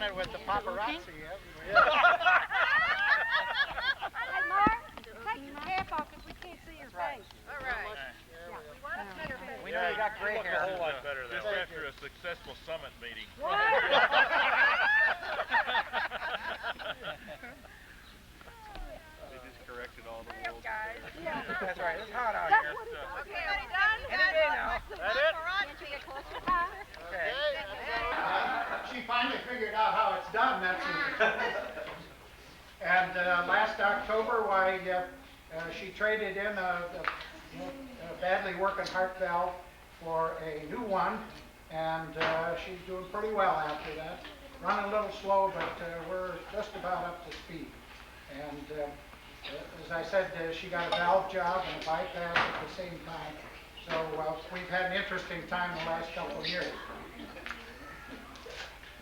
it with the paparazzi everywhere. Hey, Mark, take your cap off because we can't see your face. All right. We know you got gray hair. A whole lot better than after a successful summit meeting. What? They just corrected all the rules. Guys. Yeah. That's right. It's hot out That's here. what he's talking Everybody about. done? Any day now. That it? Okay. She finally figured out how it's done. That's and last October, why she traded in a badly working heart valve for a new one, and she's doing pretty well after that. Running a little slow, but we're just about up to speed. And as I said, she got a valve job and a bypass at the same time. So we've had an interesting time the last couple of years.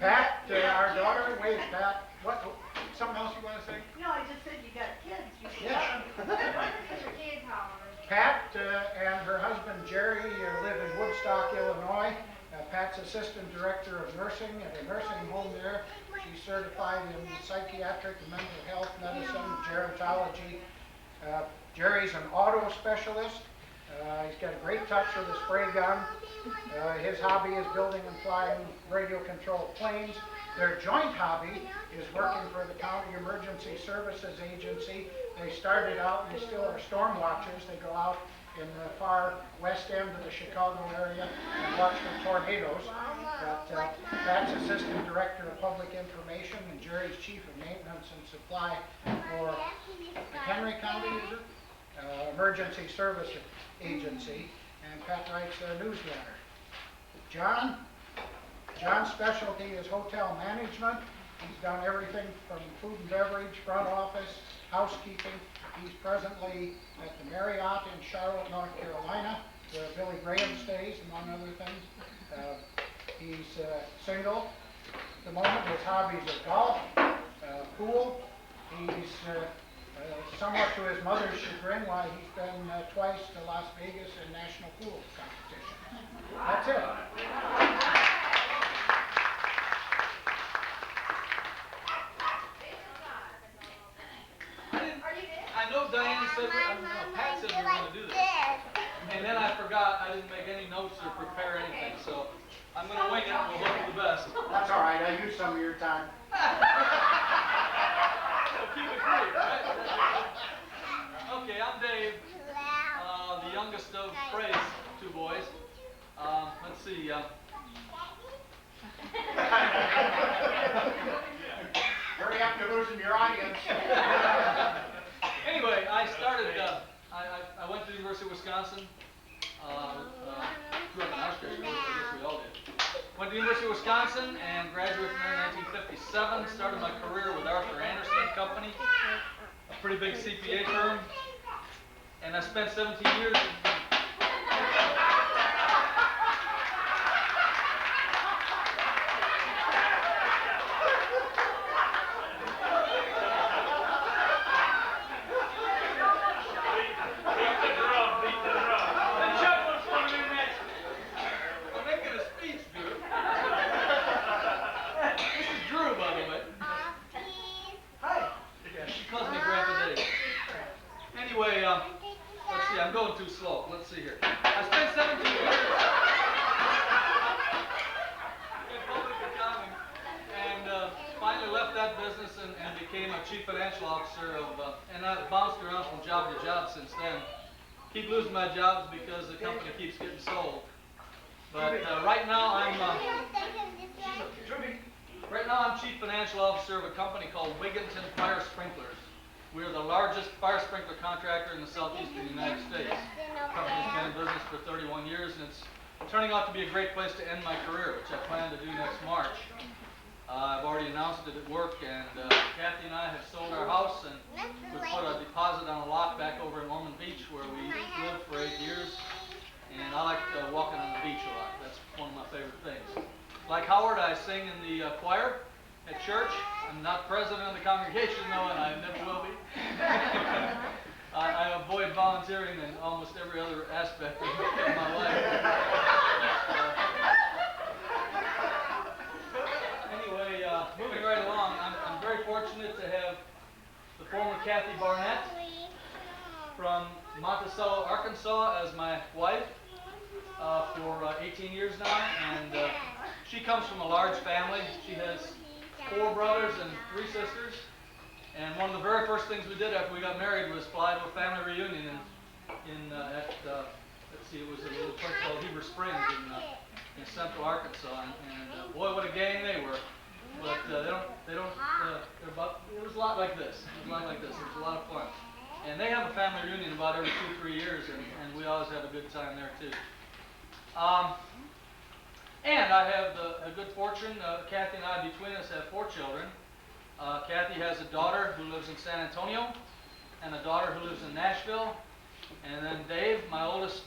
Pat, our daughter, wait, Pat, what? Something else you want to say? No, I just said you got kids. You Yeah. your kids hollering. Pat and her husband Jerry live in Woodstock, Illinois. Pat's assistant director of nursing at a nursing home there. She's certified in psychiatric and mental health medicine, gerontology. Jerry's an auto specialist. He's got a great touch with a spray gun. His hobby is building and flying radio-controlled planes. Their joint hobby is working for the County Emergency Services Agency. They started out and still are storm watchers. They go out in the far west end of the Chicago area and watch for tornadoes. But Pat's assistant director of public information and Jerry's chief of maintenance and supply for McHenry County, is it? Emergency Service Agency, and Pat writes a newsletter. John's specialty is hotel management. He's done everything from food and beverage, front office, housekeeping. He's presently at the Marriott in Charlotte, North Carolina, where Billy Graham stays, among other things. He's single. At the moment, his hobbies are golf, pool. He's somewhat to his mother's chagrin why he's been twice to Las Vegas in national pool competition. That's it. I know Diane said, Pat said we were going to do this. And then I forgot, I didn't make any notes or prepare anything, so I'm going to wing it and we'll hope for the best. That's all right. I used some of your time. So keep it brief, right? Okay, I'm Dave, the youngest of Frey's two boys. Let's see. Hurry up, you're losing your audience. Anyway, I started, I went to the University of Wisconsin, grew up in Oshkosh, I guess we all did. Went to the University of Wisconsin and graduated from there in 1957, started my career with Arthur Anderson Company, a pretty big CPA firm, and I spent 17 years I'm going too slow. Let's see here. I spent 17 years in public accounting and finally left that business and became a chief financial officer of, and I've bounced around from job to job since then. Keep losing my jobs because the company keeps getting sold. But right now I'm chief financial officer of a company called Wigginton Fire Sprinklers. We are the largest fire sprinkler contractor in the southeastern United States. The company's been in business for 31 years, and it's turning out to be a great place to end my career, which I plan to do next March. I've already announced it at work, and Kathy and I have sold our house, and we put a deposit on a lot back over in Ormond Beach, where we lived for 8 years. And I like walking on the beach a lot. That's one of my favorite things. Like Howard, I sing in the choir at church. I'm not president of the congregation, though, and I never will be. I avoid volunteering in almost every other aspect of my life. Anyway, moving Kathy Barnett from Monticello, Arkansas as my wife for 18 years now, and she comes from a large family. She has 4 brothers and 3 sisters, and one of the very first things we did after we got married was fly to a family reunion let's see, it was a little place called Heber Springs in central Arkansas, and boy, what a gang they were. But they're about, it was a lot like this. It was a lot like this. It was a lot of fun. And they have a family reunion about every 2-3 years, and we always have a good time there too. And I have the good fortune, Kathy and I between us have 4 children. Kathy has a daughter who lives in San Antonio, and a daughter who lives in Nashville. And then Dave, my oldest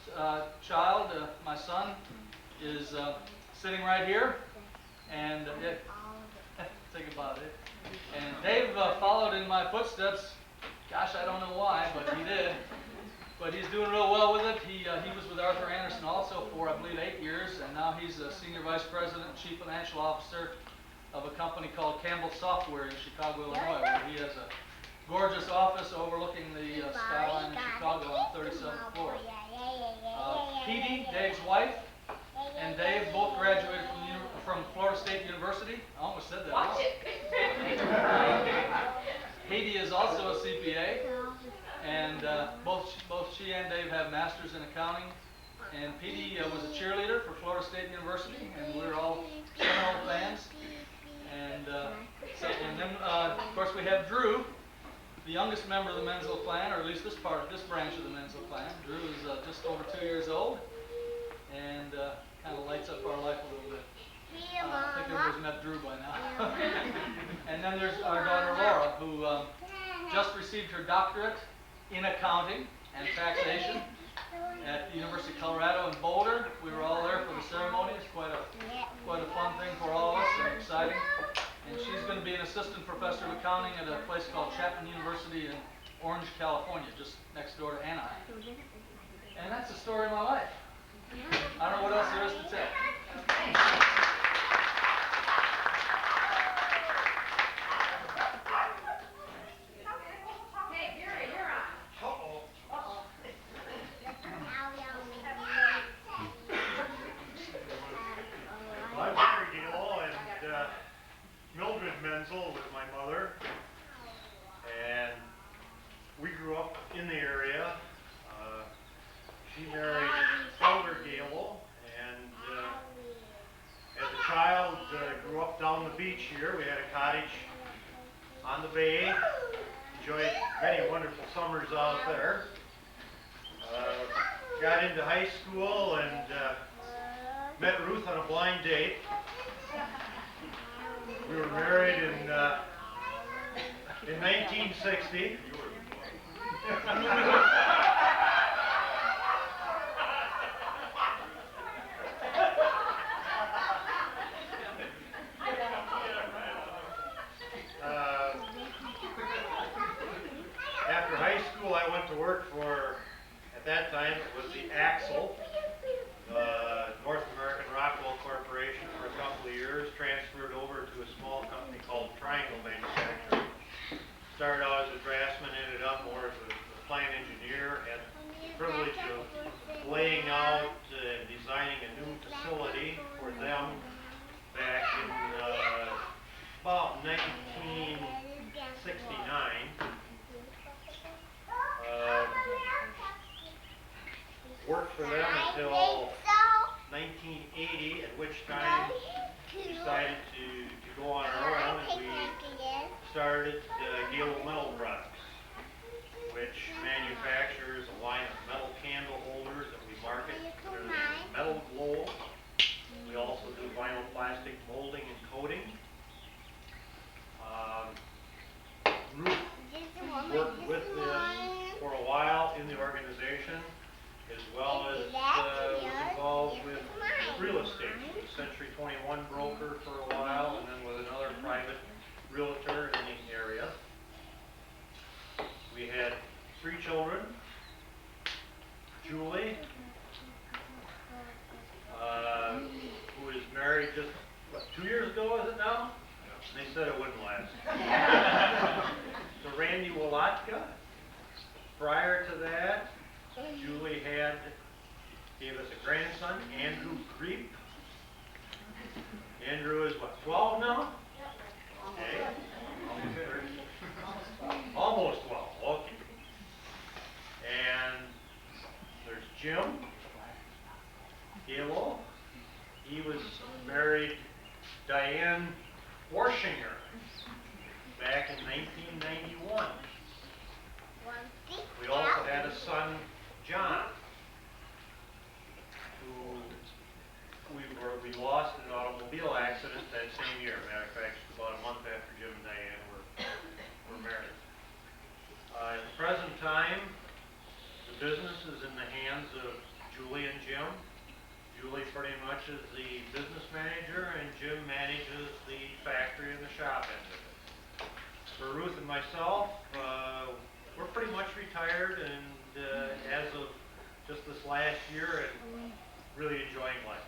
child, my son, is sitting right here. And think about it. And Dave followed in my footsteps. Gosh, I don't know why, but he did. But he's doing real well with it. He was with Arthur Anderson also for, I believe, 8 years, and now he's a senior vice president and chief financial officer of a company called Campbell Software in Chicago, Illinois, where he has a gorgeous office overlooking the skyline in Chicago on the 37th floor. Petey, Dave's wife, and Dave both graduated from Florida State University. I almost said that wrong. Petey is also a CPA, and both she and Dave have masters in accounting. And Petey was a cheerleader for Florida State University, and we were all Seminole fans. And then, of course, we have Drew, the youngest member of the Menzel clan, or at least this branch of the Menzel clan. Drew is just over 2 years old, and kind of lights up our life a little bit. I think everybody's met Drew by now. And then there's our daughter Laura, who just received her doctorate in accounting and taxation at the University of Colorado in Boulder. We were all there for the ceremony. It's quite a fun thing for all of us and exciting. And she's going to be an assistant professor of accounting at a place called Chapman University in Orange, California, just next door to Anaheim. And that's the story of my life. I don't know what else there is to tell. Hey, Gary, you're on. Well, I'm Gary Gale, and Mildred Menzel was my mother, and we grew up in the area. She married Elder Gale, and as a child grew up down the beach here. We had a cottage on the bay. Enjoyed many wonderful summers out there. Got into high school and met Ruth on a blind date. We were married in 1960. After high school, I went to work for, at that time, it was the Axle, North American Rockwell Corporation, for a couple of years. Transferred over to a small company called Triangle Manufacturing. Started out as a draftsman, ended up more as a plant engineer. Had the privilege of laying out and designing a new facility for them back in about 1969. Worked for them until 1980, at which time we decided to go on our own, and we started Gale Metal Products, which manufactures a line of metal candle holders that we market under the Metal Glow. We also do vinyl plastic molding and coating. Ruth worked with us for a while in the organization, as well as was involved with real estate. She was Century 21 broker for a while, and then with another private realtor in the area. We had 3 children. Julie, who is married just, what, 2 years ago, is it now? They said it wouldn't last. To Randy Walatka, son, Andrew Creep. Andrew is what, 12 now? Okay. Almost 12, okay. And there's Jim. Hello. He was married Diane Warshinger back in 1991. We also had a son, John, who we lost in an automobile accident that same year. Matter of fact, about a month after Jim and Diane were married. At the present time, the business is in the hands of Julie and Jim. Julie pretty much is the business manager, and Jim manages the factory and the shop end of it. For Ruth and myself, we're pretty much retired, and as of just this last year, and really enjoying life.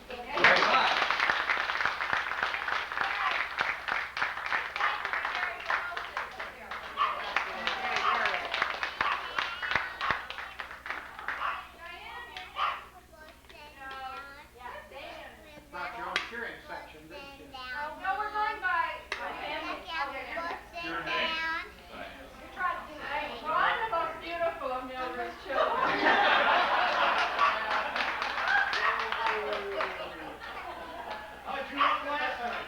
Very much. Brought your own cheering section, didn't you? No, we're going by family. Your name? Well, I'm the most beautiful of Mildred's children. How'd you look last night?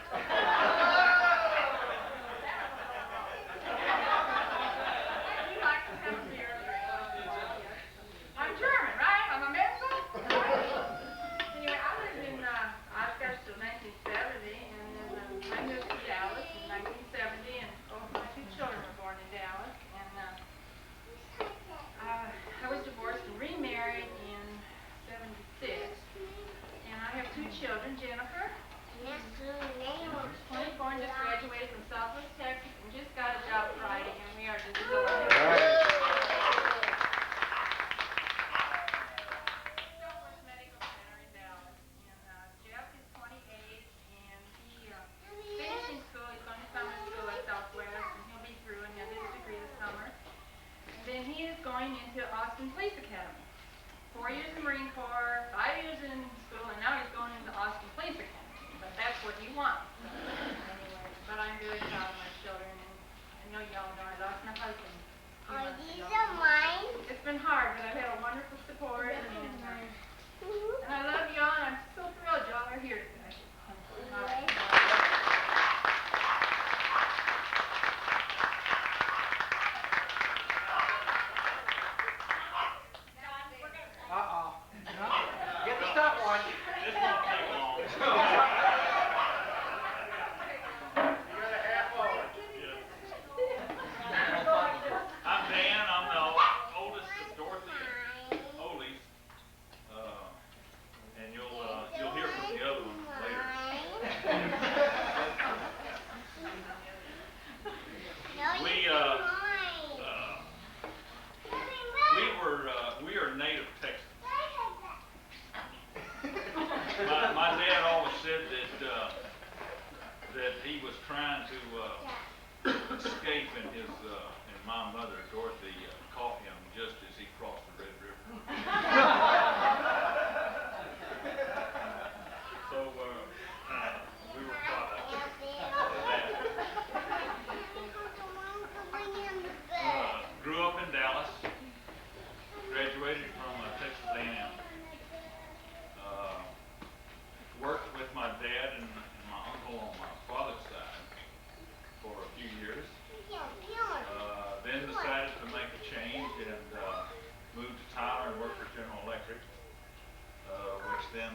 You like to come here. I'm German, right? I'm a Menzel. Anyway, I lived in Oshkosh till 1970, and then I moved to Dallas in 1970, and both my two children were born in Dallas. And I was divorced and remarried in 76, and I have two children, Jennifer. She's 24 and just graduated from Southwest Texas and just got a job Friday, and we are just so Southwest Medical Center in Dallas. And Jeff is 28, and he's finishing school. He's going to summer school at Southwest, and he'll be through and have his degree this summer. And then he is going into Austin Police Academy. 4 years in the Marine Corps, 5 years in school, and now he's going into Austin Police Academy. But that's what he wants. Anyway, but I'm very proud of my children, and I know y'all know I lost my husband. Are these mine? It's been hard, but I've had a wonderful support, and I love y'all, and I'm so thrilled y'all are here today. Uh-oh. Get the stopwatch. This won't take long. You got a half hour. I'm Dan. I'm the oldest of Dorothy and Ole's, and you'll hear from the other ones later. We are native Texans. My dad always said that he was trying to escape, and my mother Dorothy caught him just as he crossed the Red River. So we were proud of that. Grew up in Dallas. Graduated from Texas A&M. Worked with my dad and my uncle on my father's side for a few years. Then decided to make a change and moved to Tyler and worked for General Electric, which then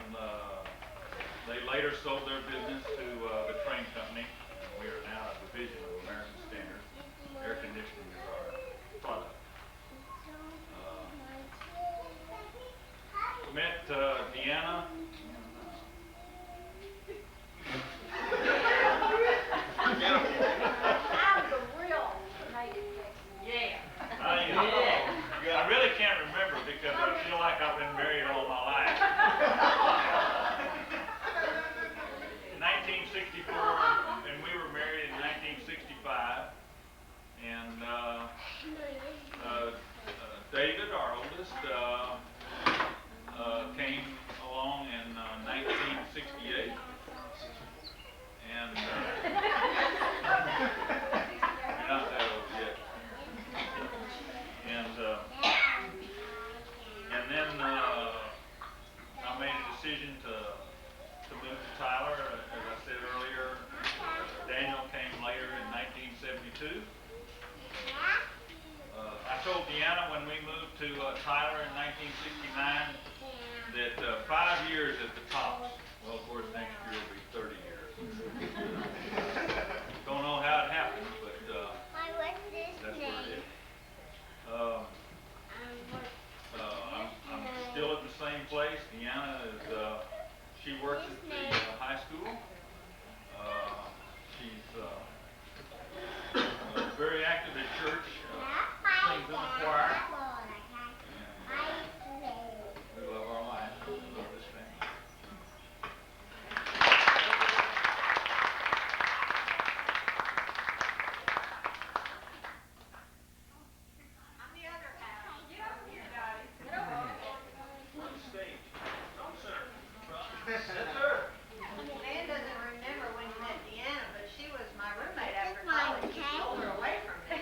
they later sold their business to the train company, and we are now a division of American Standard. Air conditioning is our product. Met Deanna. I really can't remember because I feel like I've been married all my life. 1964, and we were married in 1965. And David, our oldest, at 5 years at the tops. Well, of course, next year will be 30 years. Don't know how it happened, but that's what it is. I'm still at the same place. Deanna is, she works at the high school. She's very active at church, sings in the choir. We love our life. We love this family. On the other half. Get up here, Daddy. Get up here. On the stage. Come, sir. Yes, sir. Dan doesn't remember when he met Deanna, but she was my roommate after college. He stole her away from me.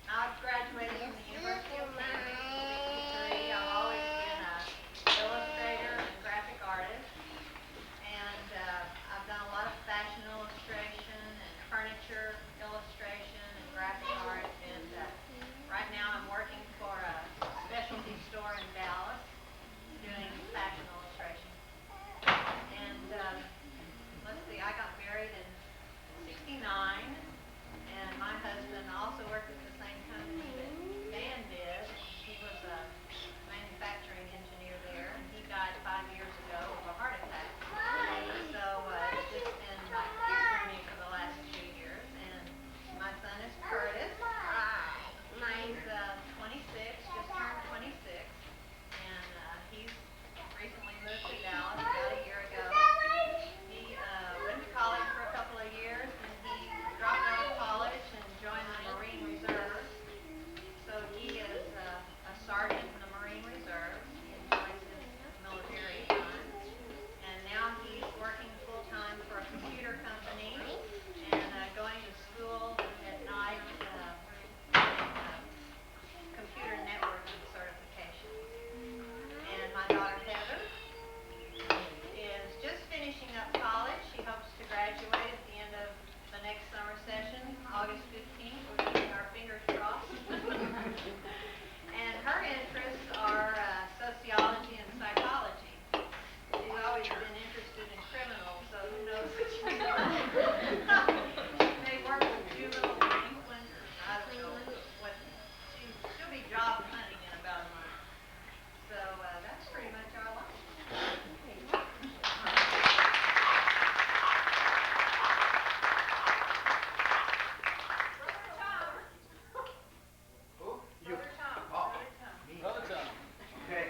I graduated from the University of Kansas in '63. I've always been an illustrator and graphic artist. And I've done a lot of fashion illustration and furniture illustration and graphic art. And right now I'm working for a specialty store in Dallas doing fashion illustration. And let's see, I got married in '69, and my husband also worked at the same company that Dan did. He was a manufacturing engineer there, and he died 5 years ago of a heart attack. So it's just been my journey for the last 2 years. And my son is Curtis. He's 26, just turned 26, and he's recently moved to Dallas about a year ago. He went to college for a couple of years, and he dropped out of college and joined the Marine Reserve. So he is a sergeant in the Marine Reserve. He enjoys his military time. And now he's working full-time for a computer company and going to school at night computer networking certification. And my daughter Heather is just finishing up college. She hopes to graduate at the end of the next summer session, August 15th. We're keeping our fingers crossed. And her interests are sociology and psychology. She's always been interested in criminals, so who knows what she may work with juvenile delinquents. I don't know what. She'll be job hunting in about a month. So that's pretty much our life. Brother Tom. Who? You. Brother Tom. Oh. Brother Tom. Me. Brother Tom. Okay.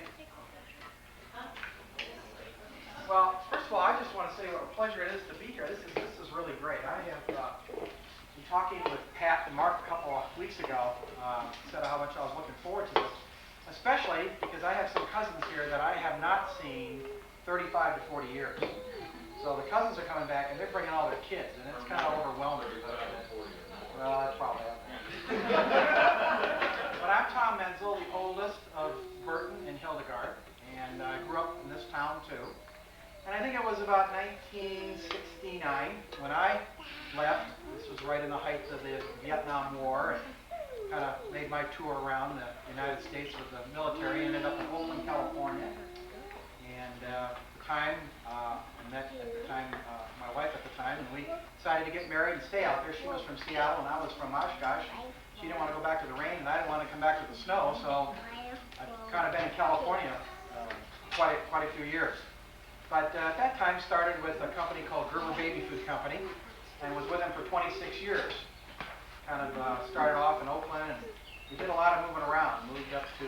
Well, first of all, I just want to say what a pleasure it is to be here. This is really great. I have been talking with Pat and Mark a couple of weeks ago, said how much I was looking forward to this, especially because I have some cousins here that I have not seen 35 to 40 years. So the cousins are coming back and they're bringing all their kids, and it's kind of overwhelming. Well, that's probably up there. But I'm Tom Menzel, the oldest of Burton and Hildegard, and I grew up in this town too. And I think it was about 1969 when I left. This was right in the height of the Vietnam War, and kind of made my tour around the United States with the military. Ended up in Oakland, California. And at the time, I met my wife at the time, and we decided to get married and stay out there. She was from Seattle, and I was from Oshkosh. She didn't want to go back to the rain, and I didn't want to come back to the snow, so I've kind of been in California quite a few years. But at that time started with a company called Gerber Baby Food Company, and was with them for 26 years. Kind of started off in Oakland, and we did a lot of moving around. Moved up to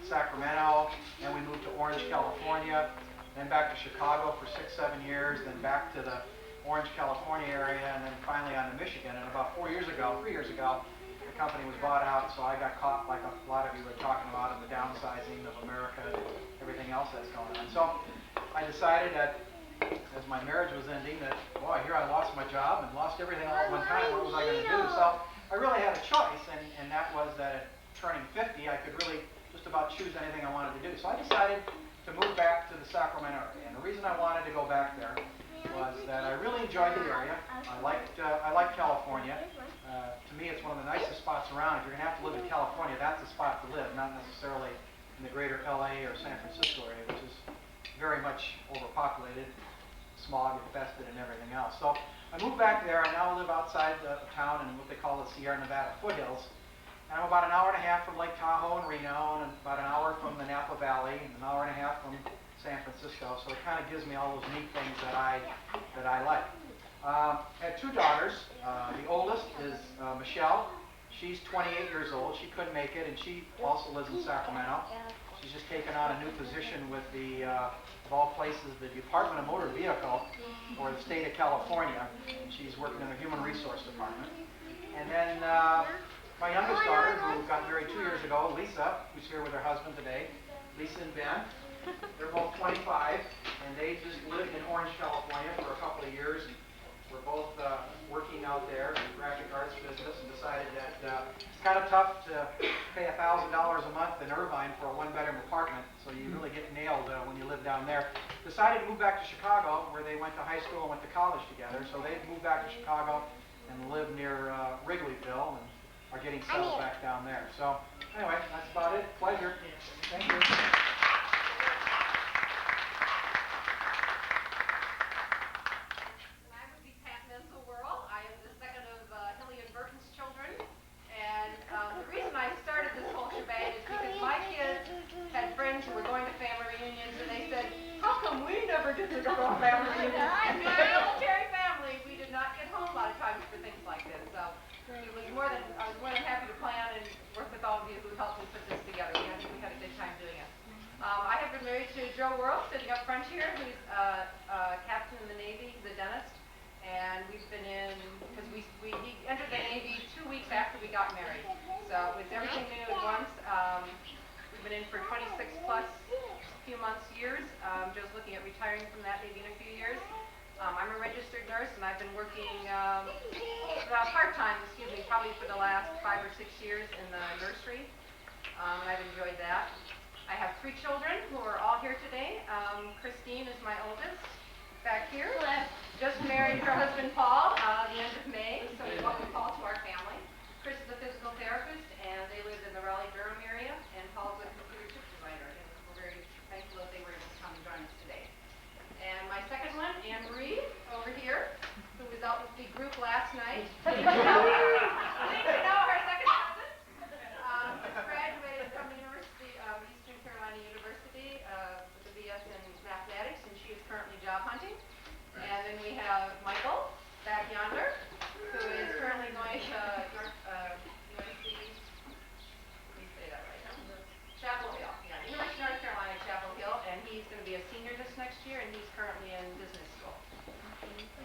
Sacramento, then we moved to Orange, California, then back to Chicago for 6-7 years, then back to the Orange, California area, and then finally on to Michigan. And about 3 years ago, the company was bought out, so I got caught, like a lot of you were talking about, in the downsizing of America and everything else that's going on. So I decided that as my marriage was ending that, boy, here I lost my job and lost everything all at one time. What was I going to do? So I really had a choice, and that was that at turning 50, I could really just about choose anything I wanted to do. So I decided to move back to the Sacramento area. And the reason I wanted to go back there was that I really enjoyed the area. I liked California. To but not necessarily in the greater LA or San Francisco area, which is very much overpopulated, smog infested and everything else. So I moved back there. I now live outside the town in what they call the Sierra Nevada foothills. And I'm about an hour and a half from Lake Tahoe and Reno, and about an hour from the Napa Valley, and an hour and a half from San Francisco. So it kind of gives me all those neat things that I like. I had two daughters. The oldest is Michelle. She's 28 years old. She couldn't make it, and she also lives in Sacramento. She's just taken on a new position with the, of all places, the Department of Motor Vehicle for the state of California. She's working in the Human Resource Department. And then my youngest daughter, who got married 2 years ago, Lisa, who's here with her husband today, Lisa and Ben. They're both 25, and they just lived in Orange, California for a couple of years. We're both working out there in the graphic arts business, and decided that it's kind of tough to pay $1,000 a month in Irvine for a one-bedroom apartment, so you really get nailed when you live down there. Decided to move back to Chicago, where they went to high school and went to college together, so they moved back to Chicago and live near Wrigleyville, and are getting settled back down there. So anyway, that's about it. Pleasure. Thank you. I would be Pat Menzel. I am the second of Hilly and Burton's children. And the reason I started this whole shebang is because my kids had friends who were going to family reunions, and they said, how come we never get to go to a family reunion? And we're a military family. We did not get home a lot of times for things like this. So I was more than happy to plan and work with all of you who helped me put this together. We had a good time doing it. I have been married to Joe Worrell, sitting up front here, who's captain in the Navy, he's a dentist. And we've been in, because he entered the Navy 2 weeks after we got married. So with everything new at once, we've been in for 26 plus few months, years. Joe's looking at retiring from that maybe in a few years. I'm a registered nurse, and I've been working part-time, probably for the last 5 or 6 years in the nursery. And I've enjoyed that. I have 3 children who are all here today. Christine is my oldest, back here. Just married her husband Paul the end of May, so we welcome Paul to our family. Chris is a physical therapist, and they live in the Raleigh-Durham area, and Paul's a computer chip designer, and we're very thankful that they were able to come and join us today. And my second one, Anne Marie, over here, who was out with the group last night. You know her second cousin. Just graduated from the University of Eastern Carolina University with a BS in mathematics, and she is currently job hunting. And then we have Michael, back yonder, who is currently going to UNC, let me say that right, Chapel Hill, yeah, University of North Carolina, Chapel Hill, and he's going to be a senior this next year, and he's currently in business school.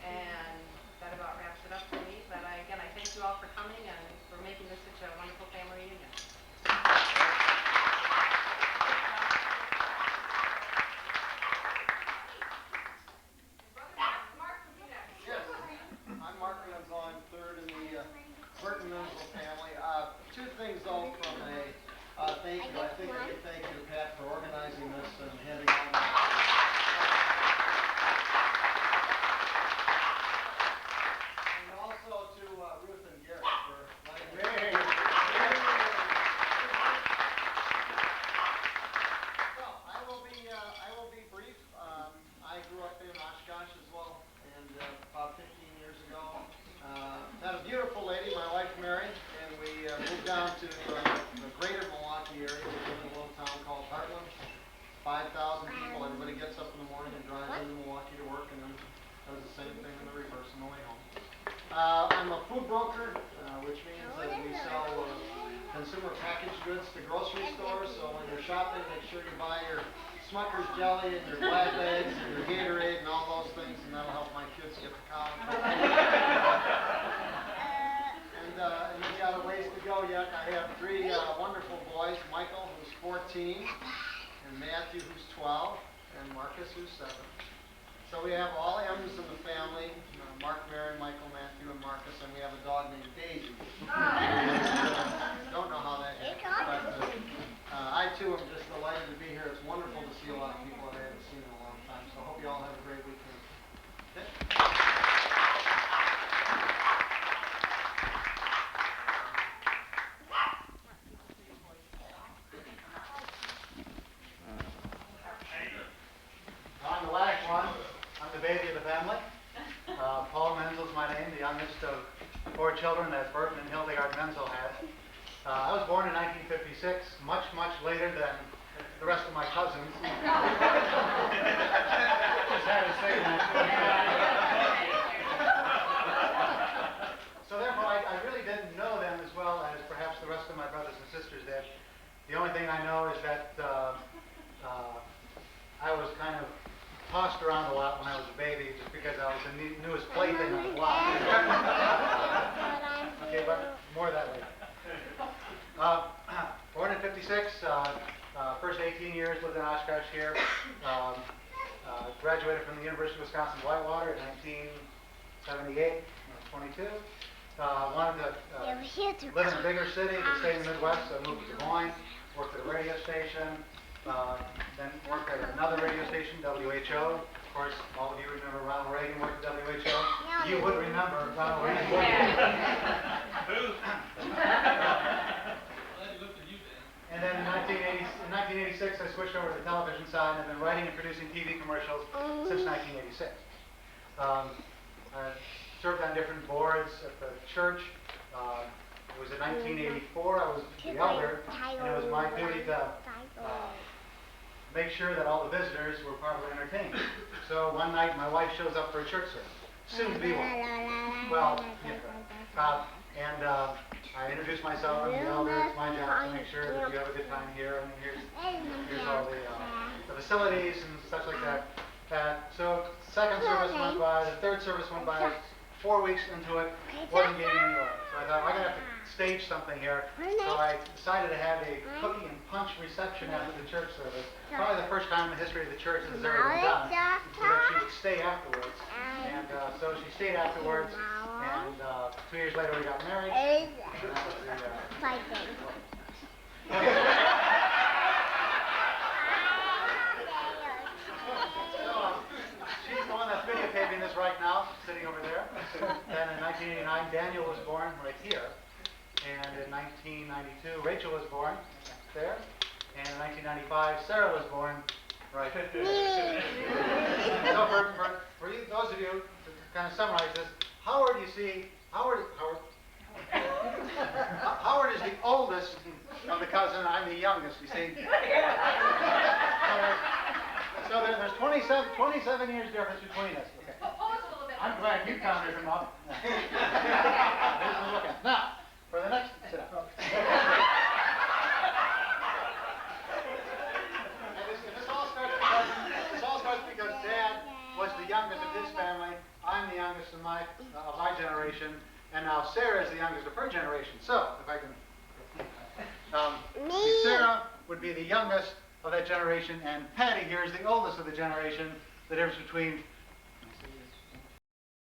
And that about wraps it up for me, but again, I thank you all for coming and for making this such a wonderful family reunion. Menzel family. Two things though from a thank you. I think a big thank you to Pat for organizing this and having all the and also to Ruth and Garrett for letting me. So I will be brief. I grew up in Oshkosh as well, and about 15 years ago. Met a beautiful lady, my wife Mary, and we moved down to the greater Milwaukee area. We live in a little town called Heartland. 5,000 people. Everybody gets up in the morning and drives into Milwaukee to work, and then does the same thing in the reverse on the way home. I'm a food broker, which means that we sell consumer packaged goods to grocery stores. So when you're shopping, make sure you buy your Smucker's jelly and your Glad bags and your Gatorade and all those things, and that'll help my kids get to college. And we've got a ways to go yet. I have 3 wonderful boys, Michael, who's 14, and Matthew, who's 12, and Marcus, who's 7. So we have all M's in the family, Mark, Mary, Michael, Matthew, and Marcus, and we have a dog named Daisy. Don't know how that happened, but I too am just delighted to be here. It's wonderful to see a lot of people that I haven't seen in a long time, so I hope you all have a great weekend. Okay? Hildegard Menzel had. I was born in 1956, much later than the rest of my cousins. Just had to say that. So therefore, I really didn't know them as well as perhaps the rest of my brothers and sisters did. The only thing I know is that I was kind of tossed around a lot when I was a baby, just because I was the newest plaything on the block. Okay, but more of that later. Born in '56, first 18 years lived in Oshkosh here. Graduated from the University of Wisconsin-Whitewater in 1978, 22. Wanted to live in a bigger city, to stay in the Midwest, so I moved to Des Moines, worked at a radio station, then worked at another radio station, WHO. Of course, all of you remember Ronald Reagan worked at WHO. You would remember Ronald Reagan worked at And then in 1986, I switched over to the television side and have been writing and producing TV commercials since 1986. I served on different boards at the church. It was in 1984, I was the elder, and it was my duty to make sure that all the visitors were properly entertained. So one night, my wife shows up for a church service, soon to be one. Well, and I introduced myself, I'm the elder, it's my job to make sure that you have a good time here, and here's all the facilities and such like that. So second service went by, the third service went by, 4 weeks into it, wasn't getting anywhere. So I thought, I'm going to have to stage something here. So I decided to have a cookie and punch reception after the church service. Probably the first time in the history of the church this has ever been done, so that she would stay afterwards. And so she stayed afterwards, and 2 years later we got married. And that was the, she's the one that's videotaping this right now, sitting over there. Then in 1989, Daniel was born right here. And in 1992, Rachel was born there. And in 1995, Sarah was born right there. So for you, those of you, to kind of summarize this, Howard, you see, Howard is the oldest of the cousin, I'm the youngest, you see. So there's 27 years difference between us. Okay. I'm glad you counted them up. Now, for the next, sit down. This all starts because Dad was the youngest of his family. I'm the youngest of my generation, and now Sarah is the youngest of her generation. So, if I can, Sarah would be the youngest of that generation, and Patty here is the oldest of the generation. The difference between